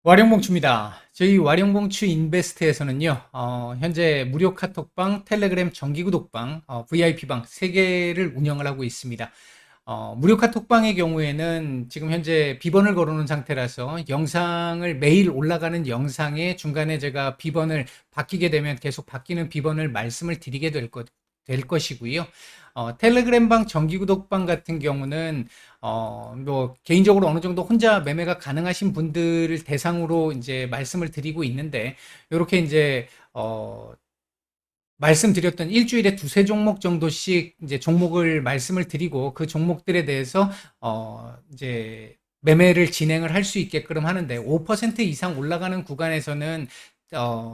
와룡봉추입니다. 저희 와룡봉추 인베스트에서는요, 현재 무료 카톡방, 텔레그램 정기구독방, VIP방 3개를 운영을 하고 있습니다. 무료 카톡방의 경우에는 지금 현재 비번을 걸어놓은 상태라서 영상을 매일 올라가는 영상에 중간에 제가 비번을 바뀌게 되면 계속 바뀌는 비번을 말씀을 드리게 될 것이고요. 텔레그램방 정기구독방 같은 경우는 뭐 개인적으로 어느 정도 혼자 매매가 가능하신 분들을 대상으로 이제 말씀을 드리고 있는데, 요렇게 이제 말씀드렸던 일주일에 두세 종목 정도씩 이제 종목을 말씀을 드리고 그 종목들에 대해서 이제 매매를 진행을 할 수 있게끔 하는데, 5% 이상 올라가는 구간에서는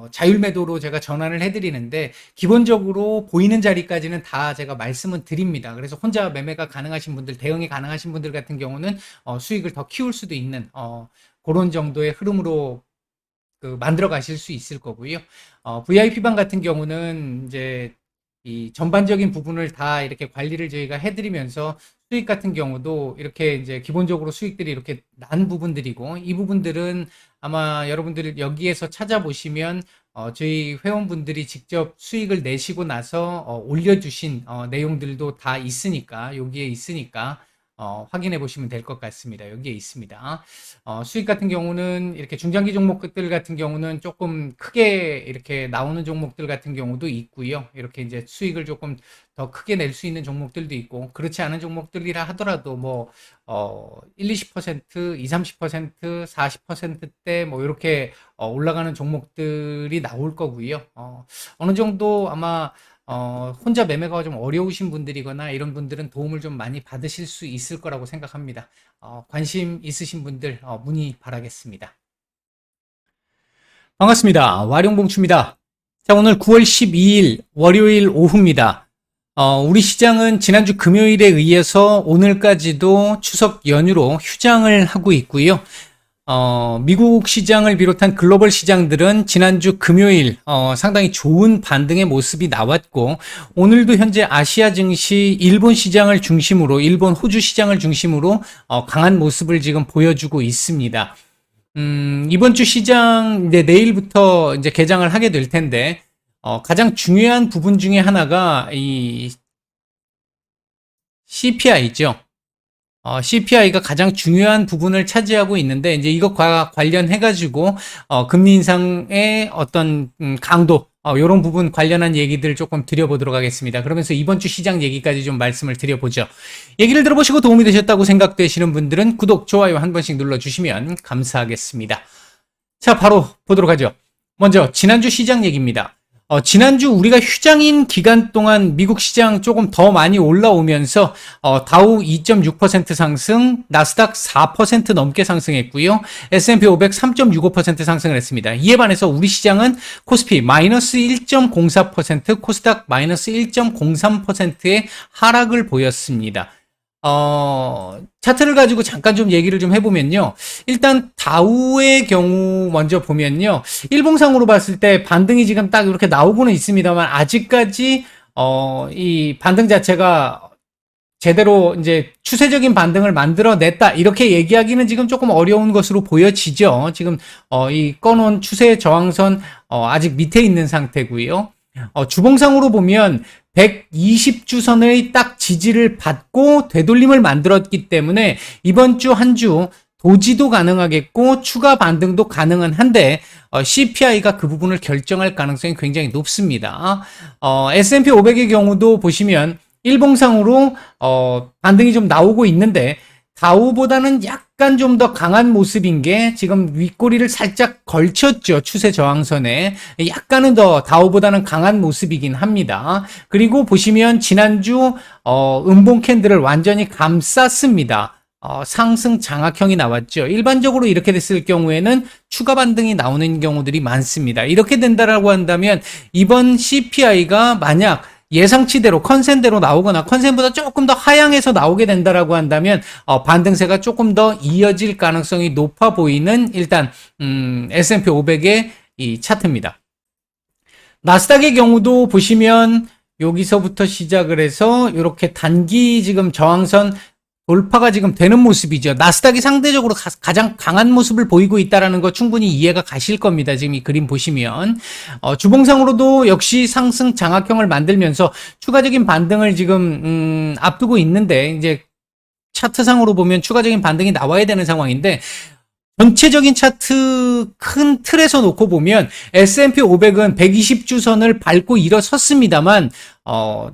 자율 매도로 제가 전환을 해드리는데, 기본적으로 보이는 자리까지는 다 제가 말씀은 드립니다. 그래서 혼자 매매가 가능하신 분들, 대응이 가능하신 분들 같은 경우는 수익을 더 키울 수도 있는 그런 정도의 흐름으로 만들어 가실 수 있을 거고요. VIP방 같은 경우는 이제 이 전반적인 부분을 다 이렇게 관리를 저희가 해드리면서 수익 같은 경우도 이렇게 이제 기본적으로 수익들이 이렇게 난 부분들이고, 이 부분들은 아마 여러분들 여기에서 찾아보시면 저희 회원분들이 직접 수익을 내시고 나서 올려주신 내용들도 다 있으니까, 여기에 있으니까 확인해 보시면 될 것 같습니다. 여기에 있습니다. 수익 같은 경우는 이렇게 중장기 종목들 같은 경우는 조금 크게 이렇게 나오는 종목들 같은 경우도 있고요. 이렇게 이제 수익을 조금 더 크게 낼 수 있는 종목들도 있고, 그렇지 않은 종목들이라 하더라도 뭐 1, 20%, 2, 30%, 40%대 뭐 이렇게 올라가는 종목들이 나올 거고요. 어느 정도 아마 혼자 매매가 좀 어려우신 분들이거나 이런 분들은 도움을 좀 많이 받으실 수 있을 거라고 생각합니다. 관심 있으신 분들 문의 바라겠습니다. 반갑습니다. 와룡봉추입니다. 자, 오늘 9월 12일 월요일 오후입니다. 우리 시장은 지난주 금요일에 의해서 오늘까지도 추석 연휴로 휴장을 하고 있고요. 미국 시장을 비롯한 글로벌 시장들은 지난주 금요일 상당히 좋은 반등의 모습이 나왔고, 오늘도 현재 아시아 증시 일본 시장을 중심으로, 일본 호주 시장을 중심으로 강한 모습을 지금 보여주고 있습니다. 이번 주 시장 이제 내일부터 이제 개장을 하게 될 텐데, 가장 중요한 부분 중에 하나가 이 CPI죠. CPI가 가장 중요한 부분을 차지하고 있는데, 이제 이것과 관련해가지고, 금리 인상의 어떤, 강도, 요런 부분 관련한 얘기들 조금 드려보도록 하겠습니다. 그러면서 이번 주 시장 얘기까지 좀 말씀을 드려보죠. 얘기를 들어보시고 도움이 되셨다고 생각되시는 분들은 구독, 좋아요 한 번씩 눌러주시면 감사하겠습니다. 자, 바로 보도록 하죠. 먼저, 지난주 시장 얘기입니다. 지난주 우리가 휴장인 기간 동안 미국 시장 조금 더 많이 올라오면서 다우 2.6% 상승, 나스닥 4% 넘게 상승했고요. S&P 500 3.65% 상승을 했습니다. 이에 반해서 우리 시장은 코스피 마이너스 1.04%, 코스닥 마이너스 1.03%의 하락을 보였습니다. 차트를 가지고 잠깐 좀 얘기를 좀 해보면요. 일단 다우의 경우 먼저 보면요. 일봉상으로 봤을 때 반등이 지금 딱 이렇게 나오고는 있습니다만, 아직까지 이 반등 자체가 제대로 이제 추세적인 반등을 만들어냈다, 이렇게 얘기하기는 지금 조금 어려운 것으로 보여지죠. 지금 이 꺼놓은 추세 저항선 아직 밑에 있는 상태고요. 주봉상으로 보면 120주선의 딱 지지를 받고 되돌림을 만들었기 때문에 이번 주 한 주 도지도 가능하겠고 추가 반등도 가능은 한데, CPI가 그 부분을 결정할 가능성이 굉장히 높습니다. S&P 500의 경우도 보시면 일봉상으로 반등이 좀 나오고 있는데, 다우보다는 약간 좀 더 강한 모습인 게 지금 윗꼬리를 살짝 걸쳤죠. 추세 저항선에. 약간은 더 다우보다는 강한 모습이긴 합니다. 그리고 보시면 지난주 음봉 캔들을 완전히 감쌌습니다. 상승 장악형이 나왔죠. 일반적으로 이렇게 됐을 경우에는 추가 반등이 나오는 경우들이 많습니다. 이렇게 된다라고 한다면 이번 CPI가 만약 예상치대로 컨센대로 나오거나 컨센보다 조금 더 하향해서 나오게 된다라고 한다면 반등세가 조금 더 이어질 가능성이 높아 보이는, 일단 S&P 500의 이 차트입니다. 나스닥의 경우도 보시면 여기서부터 시작을 해서 이렇게 단기 지금 저항선 돌파가 지금 되는 모습이죠. 나스닥이 상대적으로 가장 강한 모습을 보이고 있다는 거 충분히 이해가 가실 겁니다. 지금 이 그림 보시면 주봉상으로도 역시 상승 장악형을 만들면서 추가적인 반등을 지금 앞두고 있는데, 이제 차트상으로 보면 추가적인 반등이 나와야 되는 상황인데, 전체적인 차트 큰 틀에서 놓고 보면 S&P 500은 120주선을 밟고 일어섰습니다만,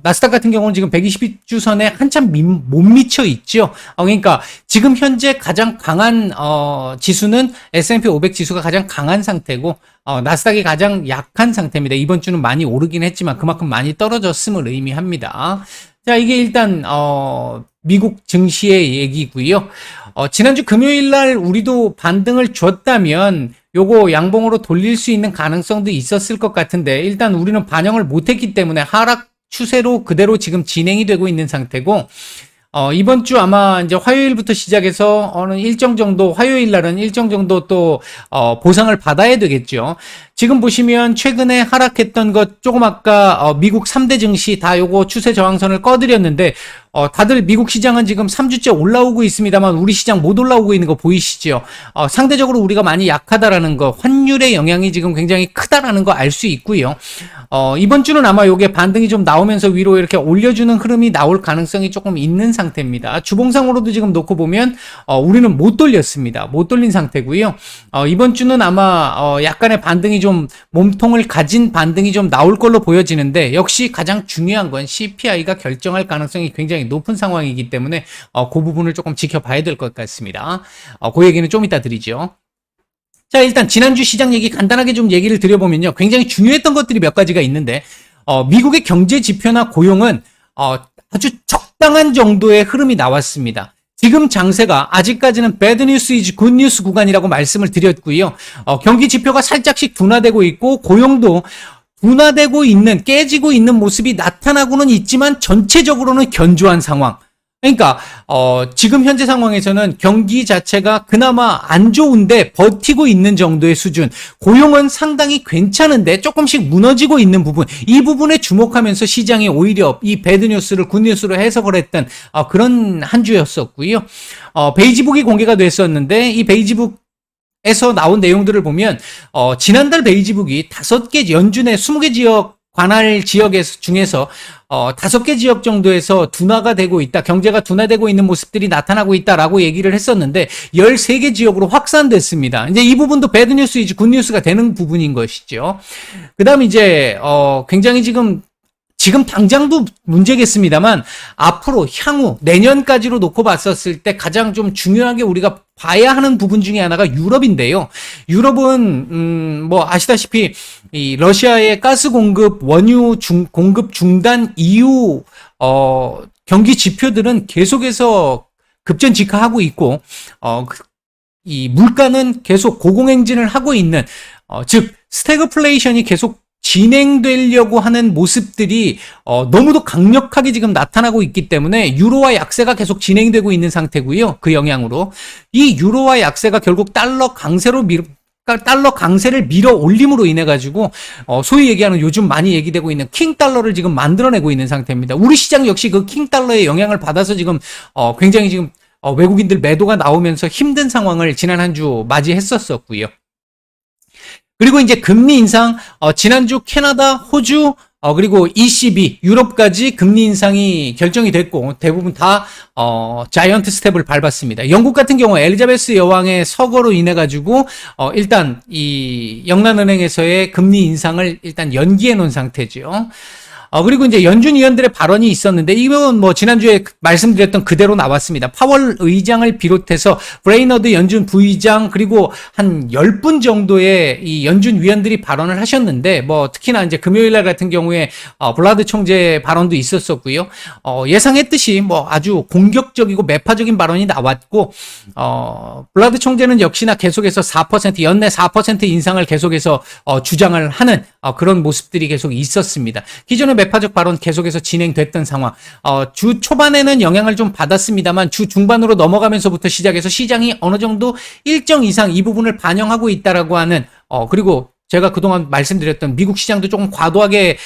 나스닥 같은 경우는 지금 120주선에 한참 못 미쳐 있죠. 그러니까 지금 현재 가장 강한 지수는 S&P 500 지수가 가장 강한 상태고, 나스닥이 가장 약한 상태입니다. 이번 주는 많이 오르긴 했지만 그만큼 많이 떨어졌음을 의미합니다. 자, 이게 일단 미국 증시의 얘기고요. 지난주 금요일 날 우리도 반등을 줬다면 요거 양봉으로 돌릴 수 있는 가능성도 있었을 것 같은데, 일단 우리는 반영을 못했기 때문에 하락 추세로 그대로 지금 진행이 되고 있는 상태고, 이번 주 아마 이제 화요일부터 시작해서 어느 일정 정도, 화요일 날은 일정 정도 또 보상을 받아야 되겠죠. 지금 보시면 최근에 하락했던 것 조금 아까 미국 3대 증시 다 요거 추세 저항선을 꺼드렸는데, 다들 미국 시장은 지금 3주째 올라오고 있습니다만 우리 시장 못 올라오고 있는 거 보이시죠? 상대적으로 우리가 많이 약하다라는 거, 환율의 영향이 지금 굉장히 크다라는 거 알 수 있고요. 이번 주는 아마 요게 반등이 좀 나오면서 위로 이렇게 올려주는 흐름이 나올 가능성이 조금 있는 상태입니다. 주봉상으로도 지금 놓고 보면 우리는 못 돌렸습니다. 못 돌린 상태고요. 이번 주는 아마 약간의 반등이 좀, 몸통을 가진 반등이 좀 나올 걸로 보여지는데, 역시 가장 중요한 건 CPI가 결정할 가능성이 굉장히 높은 상황이기 때문에 그 부분을 조금 지켜봐야 될 것 같습니다. 그 얘기는 좀 이따 드리죠. 자, 일단 지난주 시장 얘기 간단하게 좀 얘기를 드려보면요, 굉장히 중요했던 것들이 몇 가지가 있는데, 미국의 경제 지표나 고용은 아주 적당한 정도의 흐름이 나왔습니다. 지금 장세가 아직까지는 bad news is good news 구간이라고 말씀을 드렸고요. 경기 지표가 살짝씩 둔화되고 있고, 고용도 둔화되고 있는, 깨지고 있는 모습이 나타나고는 있지만 전체적으로는 견조한 상황. 그러니까 지금 현재 상황에서는 경기 자체가 그나마 안 좋은데 버티고 있는 정도의 수준, 고용은 상당히 괜찮은데 조금씩 무너지고 있는 부분, 이 부분에 주목하면서 시장이 오히려 이 배드 뉴스를 굿 뉴스로 해석을 했던 그런 한 주였었고요. 베이지북이 공개가 됐었는데, 이 베이지북 에서 나온 내용들을 보면 지난달 베이지북이 5개 연준의 20개 지역 관할 지역에서 중에서 5개 지역 정도에서 둔화가 되고 있다, 경제가 둔화되고 있는 모습들이 나타나고 있다라고 얘기를 했었는데 13개 지역으로 확산됐습니다. 이제 이 부분도 배드 뉴스 이지 굿 뉴스가 되는 부분인 것이죠. 그다음 이제 굉장히 지금 당장도 문제겠습니다만 앞으로 향후 내년까지로 놓고 봤었을 때 가장 좀 중요하게 우리가 봐야 하는 부분 중에 하나가 유럽인데요. 유럽은 뭐 아시다시피 이 러시아의 가스 공급 원유 공급 중단 이후 경기 지표들은 계속해서 급전직하하고 있고 이 물가는 계속 고공행진을 하고 있는 즉 스태그플레이션이 계속 진행되려고 하는 모습들이 너무도 강력하게 지금 나타나고 있기 때문에 유로화 약세가 계속 진행되고 있는 상태고요. 그 영향으로 이 유로화 약세가 결국 달러 강세를 밀어 올림으로 인해 가지고 소위 얘기하는 요즘 많이 얘기되고 있는 킹 달러를 지금 만들어내고 있는 상태입니다. 우리 시장 역시 그 킹 달러의 영향을 받아서 지금 굉장히 지금 외국인들 매도가 나오면서 힘든 상황을 지난 한 주 맞이했었고요. 그리고 이제 금리 인상, 지난주 캐나다, 호주, 그리고 ECB, 유럽까지 금리 인상이 결정이 됐고, 대부분 다, 자이언트 스텝을 밟았습니다. 영국 같은 경우 엘리자베스 여왕의 서거로 인해가지고, 일단, 이 영란은행에서의 금리 인상을 일단 연기해 놓은 상태죠. 그리고 이제 연준 위원들의 발언이 있었는데, 이건 뭐 지난주에 말씀드렸던 그대로 나왔습니다. 파월 의장을 비롯해서 브레이너드 연준 부의장, 그리고 한 10분 정도의 이 연준 위원들이 발언을 하셨는데, 뭐 특히나 이제 금요일 날 같은 경우에 블라드 총재 발언도 있었었고요. 예상했듯이 뭐 아주 공격적이고 매파적인 발언이 나왔고, 블라드 총재는 역시나 계속해서 4%, 연내 4% 인상을 계속해서 주장을 하는 그런 모습들이 계속 있었습니다. 기존의 매파적 발언 계속해서 진행됐던 상황. 주 초반에는 영향을 좀 받았습니다만 주 중반으로 넘어가면서부터 시작해서 시장이 어느 정도 일정 이상 이 부분을 반영하고 있다라고 하는 그리고 제가 그동안 말씀드렸던 미국 시장도 조금 과도하게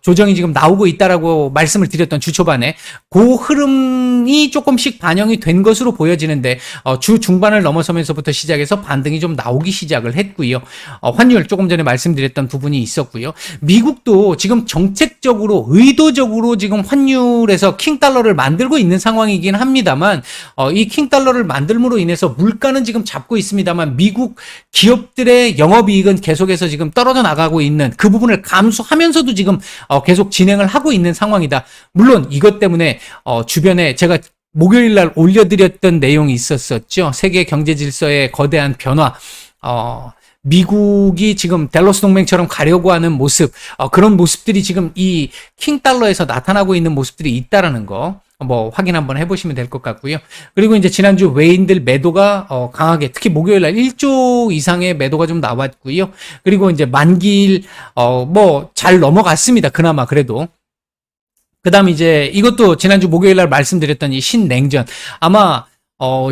조정이 지금 나오고 있다라고 말씀을 드렸던 주 초반에 그 흐름이 조금씩 반영이 된 것으로 보여지는데 주 중반을 넘어서면서부터 시작해서 반등이 좀 나오기 시작을 했고요. 환율 조금 전에 말씀드렸던 부분이 있었고요. 미국도 지금 정책적으로 의도적으로 지금 환율에서 킹달러를 만들고 있는 상황이긴 합니다만 이 킹달러를 만들므로 인해서 물가는 지금 잡고 있습니다만 미국 기업들의 영업이익은 계속해서 지금 떨어져 나가고 있는 그 부분을 감수하면서도 지금 계속 진행을 하고 있는 상황이다. 물론 이것 때문에 주변에 제가 목요일 날 올려드렸던 내용이 있었었죠. 세계 경제 질서의 거대한 변화. 미국이 지금 댈러스 동맹처럼 가려고 하는 모습, 그런 모습들이 지금 이 킹달러에서 나타나고 있는 모습들이 있다라는 거. 확인 한번 해보시면 될 것 같고요. 그리고 이제 지난주 외인들 매도가 강하게, 특히 목요일 날 1조 이상의 매도가 좀 나왔고요. 그리고 이제 만기일 잘 넘어갔습니다. 그나마 그래도. 그다음 이제 이것도 지난주 목요일 날 말씀드렸던 이 신냉전. 아마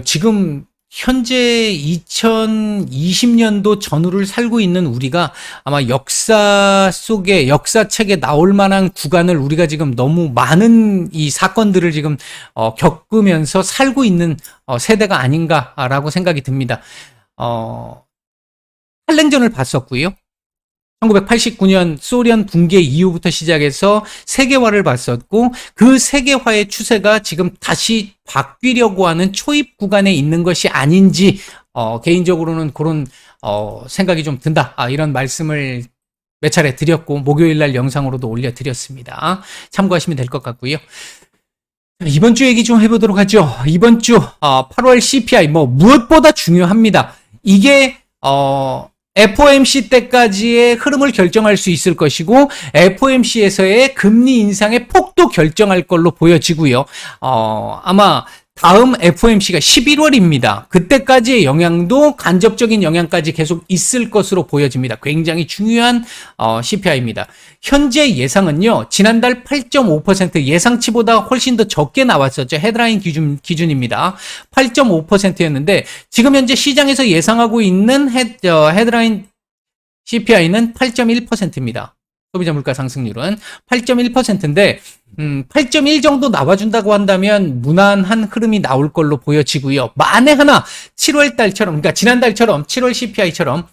지금 현재 2020년도 전후를 살고 있는 우리가 아마 역사책에 나올 만한 구간을 우리가 지금 너무 많은 이 사건들을 지금 겪으면서 살고 있는 세대가 아닌가라고 생각이 듭니다. 한랭전을 봤었고요. 1989년 소련 붕괴 이후부터 시작해서 세계화를 봤었고 그 세계화의 추세가 지금 다시 바뀌려고 하는 초입 구간에 있는 것이 아닌지 개인적으로는 그런 생각이 좀 든다. 이런 말씀을 몇 차례 드렸고 목요일 날 영상으로도 올려드렸습니다. 참고하시면 될 것 같고요. 이번 주 얘기 좀 해보도록 하죠. 이번 주 8월 CPI 무엇보다 중요합니다. 이게 FOMC 때까지의 흐름을 결정할 수 있을 것이고 FOMC에서의 금리 인상의 폭도 결정할 걸로 보여지고요. 아마 다음 FOMC가 11월입니다. 그때까지의 영향도 간접적인 영향까지 계속 있을 것으로 보여집니다. 굉장히 중요한 CPI입니다. 현재 예상은요. 지난달 8.5% 예상치보다 훨씬 더 적게 나왔었죠. 헤드라인 기준입니다. 8.5%였는데 지금 현재 시장에서 예상하고 있는 헤드라인 CPI는 8.1%입니다. 소비자 물가 상승률은 8.1%인데 8.1 정도 나와준다고 한다면 무난한 흐름이 나올 걸로 보여지고요. 만에 하나 7월 달처럼, 그러니까 지난달처럼 7월 CPI처럼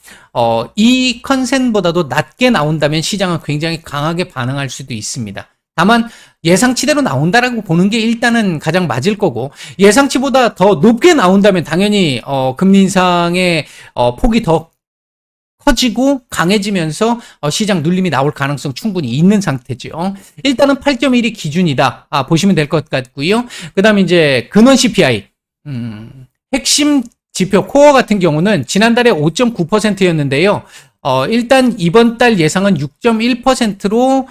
이 컨센보다도 낮게 나온다면 시장은 굉장히 강하게 반응할 수도 있습니다. 다만 예상치대로 나온다라고 보는 게 일단은 가장 맞을 거고 예상치보다 더 높게 나온다면 당연히 금리 인상의 폭이 더 커지고 강해지면서 시장 눌림이 나올 가능성 충분히 있는 상태죠. 일단은 8.1이 기준이다. 보시면 될 것 같고요. 그 다음에 이제 근원 CPI. 핵심 지표 코어 같은 경우는 지난달에 5.9%였는데요. 일단 이번 달 예상은 6.1%로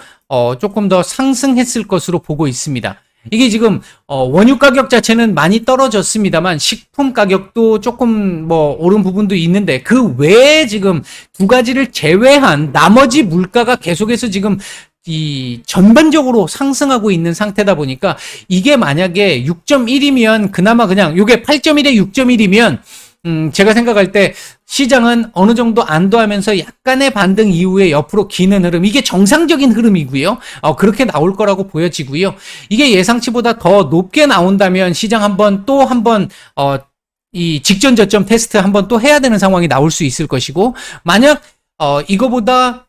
조금 더 상승했을 것으로 보고 있습니다. 이게 지금 원유 가격 자체는 많이 떨어졌습니다만 식품 가격도 조금 오른 부분도 있는데 그 외에 지금 두 가지를 제외한 나머지 물가가 계속해서 지금 이 전반적으로 상승하고 있는 상태다 보니까 이게 만약에 6.1이면 그나마 그냥 이게 8.1에 6.1이면 제가 생각할 때 시장은 어느 정도 안도하면서 약간의 반등 이후에 옆으로 기는 흐름, 이게 정상적인 흐름이고요. 그렇게 나올 거라고 보여지고요. 이게 예상치보다 더 높게 나온다면 시장 또 한번 이 직전 저점 테스트 한번 또 해야 되는 상황이 나올 수 있을 것이고, 만약 이거보다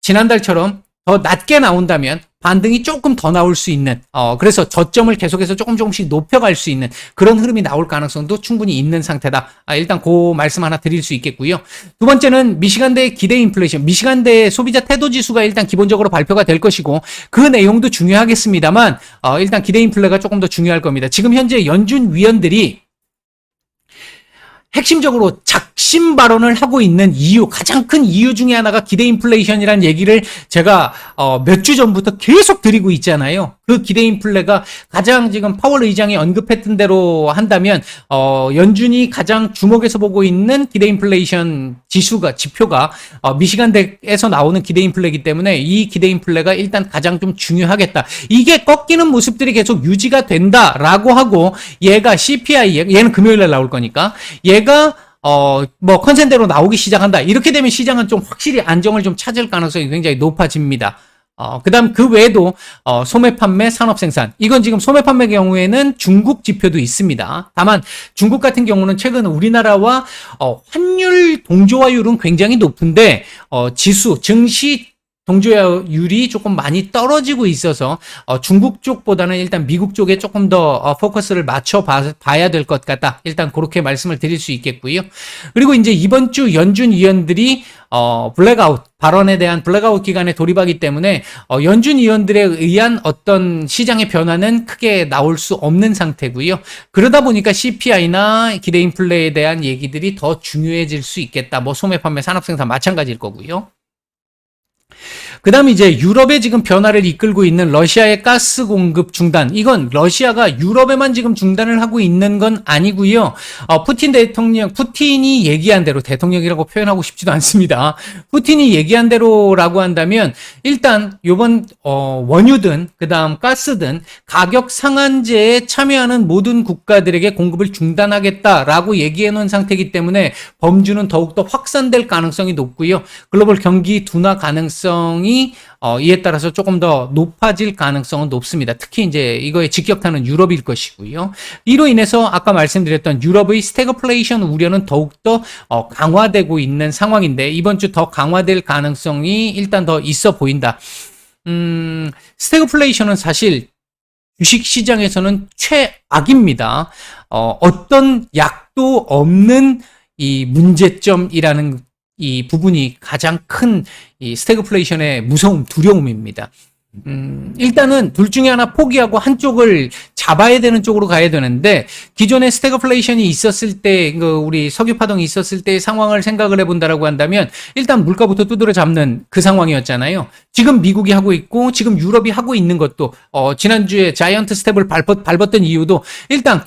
지난달처럼 더 낮게 나온다면 반등이 조금 더 나올 수 있는, 그래서 저점을 계속해서 조금씩 높여갈 수 있는 그런 흐름이 나올 가능성도 충분히 있는 상태다. 일단 그 말씀 하나 드릴 수 있겠고요. 두 번째는 미시간대 기대 인플레이션, 미시간대 소비자 태도 지수가 일단 기본적으로 발표가 될 것이고 그 내용도 중요하겠습니다만 일단 기대 인플레가 조금 더 중요할 겁니다. 지금 현재 연준 위원들이 핵심적으로 작심 발언을 하고 있는 이유, 가장 큰 이유 중에 하나가 기대 인플레이션이라는 얘기를 제가 몇 주 전부터 계속 드리고 있잖아요. 그 기대 인플레가 가장 지금 파월 의장이 언급했던 대로 한다면 연준이 가장 주목해서 보고 있는 기대 인플레이션 지표가 미시간대에서 나오는 기대 인플레이기 때문에 이 기대 인플레가 일단 가장 좀 중요하겠다. 이게 꺾이는 모습들이 계속 유지가 된다라고 하고 얘가 CPI, 얘는 금요일 날 나올 거니까 얘가 뭐 컨센대로 나오기 시작한다. 이렇게 되면 시장은 좀 확실히 안정을 좀 찾을 가능성이 굉장히 높아집니다. 그다음 그 외에도 소매 판매, 산업 생산. 이건 지금 소매 판매 경우에는 중국 지표도 있습니다. 다만 중국 같은 경우는 최근 우리나라와 환율 동조화율은 굉장히 높은데 지수, 증시 동조화율이 조금 많이 떨어지고 있어서 중국 쪽보다는 일단 미국 쪽에 조금 더 포커스를 맞춰 봐야 될 것 같다. 일단 그렇게 말씀을 드릴 수 있겠고요. 그리고 이제 이번 주 연준 위원들이 블랙아웃 발언에 대한 블랙아웃 기간에 돌입하기 때문에 연준 위원들에 의한 어떤 시장의 변화는 크게 나올 수 없는 상태고요. 그러다 보니까 CPI나 기대 인플레에 대한 얘기들이 더 중요해질 수 있겠다. 뭐 소매 판매, 산업 생산 마찬가지일 거고요. 그 다음에 이제 유럽에 지금 변화를 이끌고 있는 러시아의 가스 공급 중단. 이건 러시아가 유럽에만 지금 중단을 하고 있는 건 아니고요. 푸틴이 얘기한 대로, 대통령이라고 표현하고 싶지도 않습니다. 푸틴이 얘기한 대로라고 한다면 일단 요번 원유든 그 다음 가스든 가격 상한제에 참여하는 모든 국가들에게 공급을 중단하겠다라고 얘기해 놓은 상태이기 때문에 범주는 더욱더 확산될 가능성이 높고요. 글로벌 경기 둔화 가능성이 이에 따라서 조금 더 높아질 가능성은 높습니다. 특히 이제 이거에 직격탄은 유럽일 것이고요. 이로 인해서 아까 말씀드렸던 유럽의 스태그플레이션 우려는 더욱더 강화되고 있는 상황인데 이번 주 더 강화될 가능성이 일단 더 있어 보인다. 스태그플레이션은 사실 주식 시장에서는 최악입니다. 어떤 약도 없는 이 문제점이라는 이 부분이 가장 큰 이 스태그플레이션의 무서움, 두려움입니다. 일단은 둘 중에 하나 포기하고 한쪽을 잡아야 되는 쪽으로 가야 되는데 기존에 스태그플레이션이 있었을 때 우리 석유 파동이 있었을 때의 상황을 생각을 해본다라고 한다면 일단 물가부터 두드려 잡는 그 상황이었잖아요. 지금 미국이 하고 있고 지금 유럽이 하고 있는 것도 지난주에 자이언트 스텝을 밟았던 이유도 일단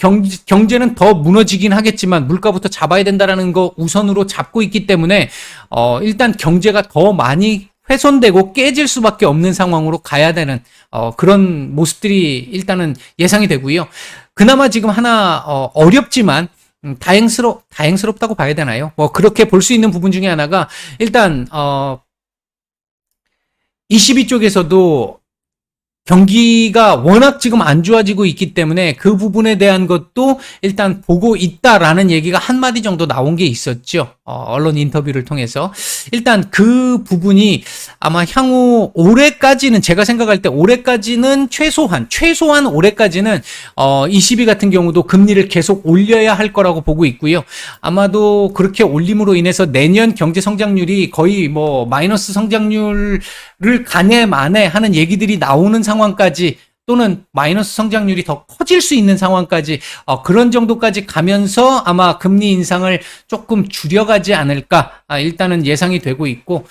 경제는 더 무너지긴 하겠지만 물가부터 잡아야 된다라는 거 우선으로 잡고 있기 때문에 일단 경제가 더 많이 훼손되고 깨질 수밖에 없는 상황으로 가야 되는 그런 모습들이 일단은 예상이 되고요. 그나마 지금 하나 어렵지만 다행스럽다고 봐야 되나요? 뭐 그렇게 볼 수 있는 부분 중에 하나가 일단 ECB 쪽에서도 경기가 워낙 지금 안 좋아지고 있기 때문에 그 부분에 대한 것도 일단 보고 있다라는 얘기가 한마디 정도 나온 게 있었죠. 언론 인터뷰를 통해서. 일단 그 부분이 아마 향후 올해까지는 제가 생각할 때 올해까지는 최소한 올해까지는 ECB 같은 경우도 금리를 계속 올려야 할 거라고 보고 있고요. 아마도 그렇게 올림으로 인해서 내년 경제 성장률이 거의 뭐 마이너스 성장률을 가네 마네 하는 얘기들이 나오는 상황까지 또는 마이너스 성장률이 더 커질 수 있는 상황까지 그런 정도까지 가면서 아마 금리 인상을 조금 줄여가지 않을까 일단은 예상이 되고 있고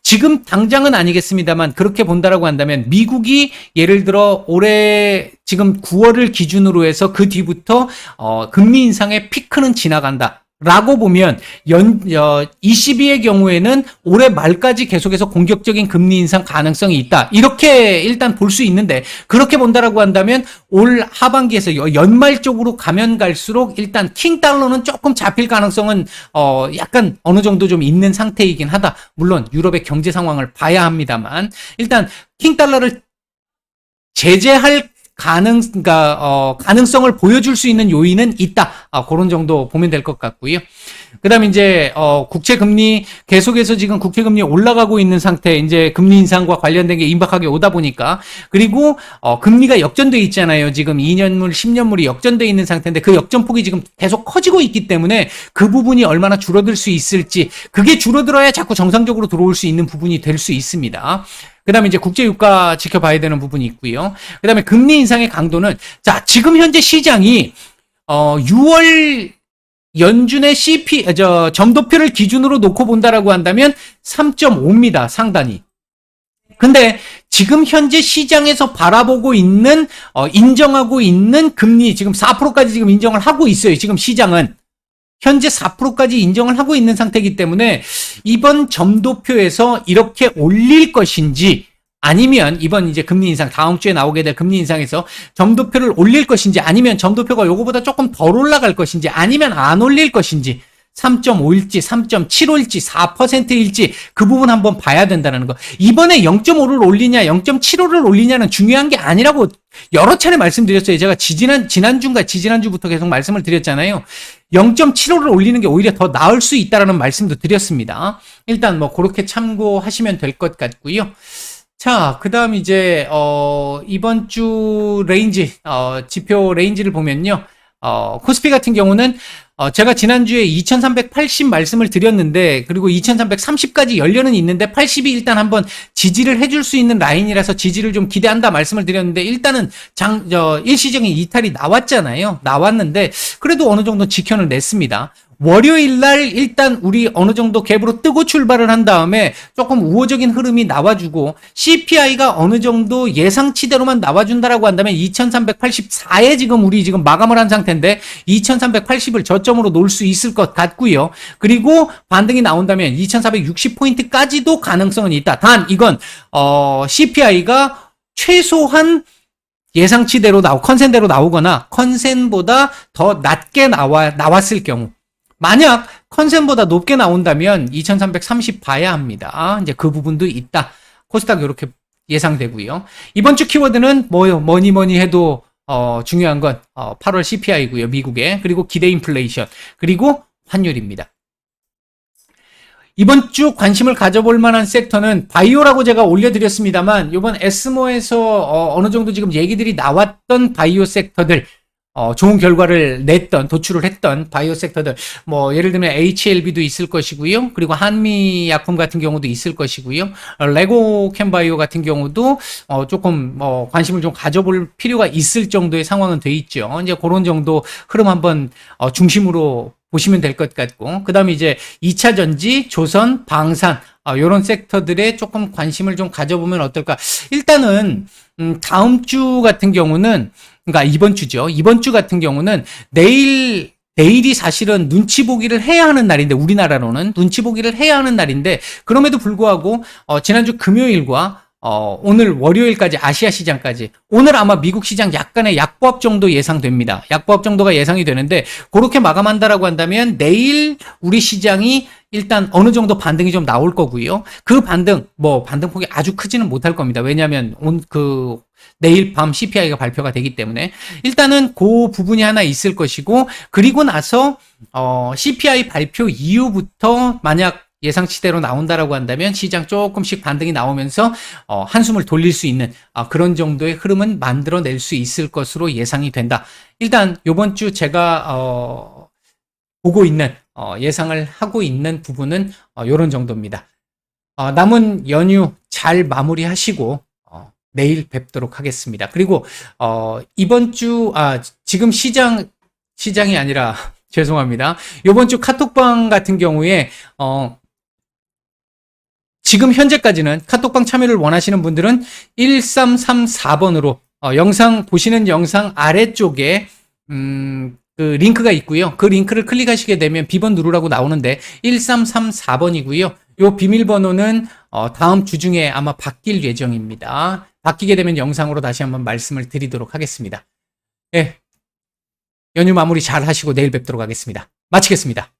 지금 당장은 아니겠습니다만 그렇게 본다라고 한다면 미국이 예를 들어 올해 지금 9월을 기준으로 해서 그 뒤부터 금리 인상의 피크는 지나간다. 라고 보면 22의 경우에는 올해 말까지 계속해서 공격적인 금리 인상 가능성이 있다. 이렇게 일단 볼 수 있는데 그렇게 본다라고 한다면 올 하반기에서 연말 쪽으로 가면 갈수록 일단 킹달러는 조금 잡힐 가능성은 약간 어느 정도 좀 있는 상태이긴 하다. 물론 유럽의 경제 상황을 봐야 합니다만 일단 킹달러를 제재할 가능성을 보여줄 수 있는 요인은 있다. 그런 정도 보면 될 것 같고요. 그 다음에 이제, 국채 금리, 계속해서 지금 국채 금리 올라가고 있는 상태, 이제 금리 인상과 관련된 게 임박하게 오다 보니까, 그리고, 금리가 역전돼 있잖아요. 지금 2년물, 10년물이 역전돼 있는 상태인데, 그 역전폭이 지금 계속 커지고 있기 때문에, 그 부분이 얼마나 줄어들 수 있을지, 그게 줄어들어야 자꾸 정상적으로 들어올 수 있는 부분이 될 수 있습니다. 그 다음에 이제 국제유가 지켜봐야 되는 부분이 있고요. 그 다음에 금리 인상의 강도는, 자, 지금 현재 시장이, 6월 연준의 점도표를 기준으로 놓고 본다라고 한다면 3.5입니다. 상단이. 근데 지금 현재 시장에서 바라보고 있는, 인정하고 있는 금리, 지금 4%까지 지금 인정을 하고 있어요. 지금 시장은. 현재 4%까지 인정을 하고 있는 상태이기 때문에 이번 점도표에서 이렇게 올릴 것인지 아니면 이번 이제 금리 인상, 다음 주에 나오게 될 금리 인상에서 점도표를 올릴 것인지, 아니면 점도표가 요거보다 조금 덜 올라갈 것인지, 아니면 안 올릴 것인지, 3.5일지, 3.75일지, 4%일지 그 부분 한번 봐야 된다는 거. 이번에 0.5를 올리냐, 0.75를 올리냐는 중요한 게 아니라고 여러 차례 말씀드렸어요. 제가 지난주인가 지지난주부터 계속 말씀을 드렸잖아요. 0.75를 올리는 게 오히려 더 나을 수 있다라는 말씀도 드렸습니다. 일단 뭐 그렇게 참고하시면 될 것 같고요. 자, 그 다음 이제, 이번 주 레인지, 지표 레인지를 보면요. 코스피 같은 경우는, 제가 지난주에 2380 말씀을 드렸는데, 그리고 2330까지 열려는 있는데, 80이 일단 한번 지지를 해줄 수 있는 라인이라서 지지를 좀 기대한다 말씀을 드렸는데, 일단은 일시적인 이탈이 나왔잖아요. 나왔는데, 그래도 어느 정도 지켜는 냈습니다. 월요일 날 일단 우리 어느 정도 갭으로 뜨고 출발을 한 다음에 조금 우호적인 흐름이 나와주고 CPI가 어느 정도 예상치대로만 나와준다라고 한다면 2384에 우리 지금 마감을 한 상태인데 2380을 저점으로 놓을 수 있을 것 같고요. 그리고 반등이 나온다면 2460포인트까지도 가능성은 있다. 단 이건 CPI가 최소한 예상치대로 컨센대로 나오거나 컨센보다 더 낮게 나왔을 경우, 만약 컨센보다 높게 나온다면 2330 봐야 합니다. 이제 그 부분도 있다. 코스닥 이렇게 예상되고요. 이번 주 키워드는 뭐니 해도 중요한 건 8월 CPI고요. 미국의. 그리고 기대 인플레이션. 그리고 환율입니다. 이번 주 관심을 가져볼 만한 섹터는 바이오라고 제가 올려드렸습니다만 이번 에스모에서 어느 정도 지금 얘기들이 나왔던 바이오 섹터들, 좋은 결과를 도출을 했던 바이오 섹터들, 뭐, 예를 들면 HLB도 있을 것이고요. 그리고 한미약품 같은 경우도 있을 것이고요. 레고 캠바이오 같은 경우도, 조금, 관심을 좀 가져볼 필요가 있을 정도의 상황은 돼 있죠. 이제 그런 정도 흐름 한번, 중심으로 보시면 될 것 같고, 그 다음에 이제 2차 전지, 조선, 방산, 요런 섹터들에 조금 관심을 좀 가져보면 어떨까. 일단은, 다음 주 같은 경우는, 그러니까 이번 주죠. 이번 주 같은 경우는 내일이 사실은 눈치 보기를 해야 하는 날인데, 우리나라로는 눈치 보기를 해야 하는 날인데, 그럼에도 불구하고, 지난주 금요일과, 오늘 월요일까지 아시아 시장까지, 오늘 아마 미국 시장 약간의 약보합 정도 예상됩니다. 약보합 정도가 예상이 되는데, 그렇게 마감한다라고 한다면, 내일 우리 시장이 일단 어느 정도 반등이 좀 나올 거고요. 그 반등폭이 아주 크지는 못할 겁니다. 왜냐하면 내일 밤 CPI가 발표가 되기 때문에 일단은 그 부분이 하나 있을 것이고, 그리고 나서 CPI 발표 이후부터 만약 예상치대로 나온다라고 한다면 시장 조금씩 반등이 나오면서 한숨을 돌릴 수 있는 그런 정도의 흐름은 만들어낼 수 있을 것으로 예상이 된다. 일단 이번 주 제가 보고 있는 예상을 하고 있는 부분은 이런 정도입니다. 남은 연휴 잘 마무리하시고 내일 뵙도록 하겠습니다. 그리고 이번 주 지금 시장이 아니라 죄송합니다. 이번 주 카톡방 같은 경우에 지금 현재까지는 카톡방 참여를 원하시는 분들은 1334번으로 보시는 영상 아래쪽에 그 링크가 있고요. 그 링크를 클릭하시게 되면 비번 누르라고 나오는데 1334번이고요. 요 비밀번호는 다음 주 중에 아마 바뀔 예정입니다. 바뀌게 되면 영상으로 다시 한번 말씀을 드리도록 하겠습니다. 예, 연휴 마무리 잘 하시고 내일 뵙도록 하겠습니다. 마치겠습니다.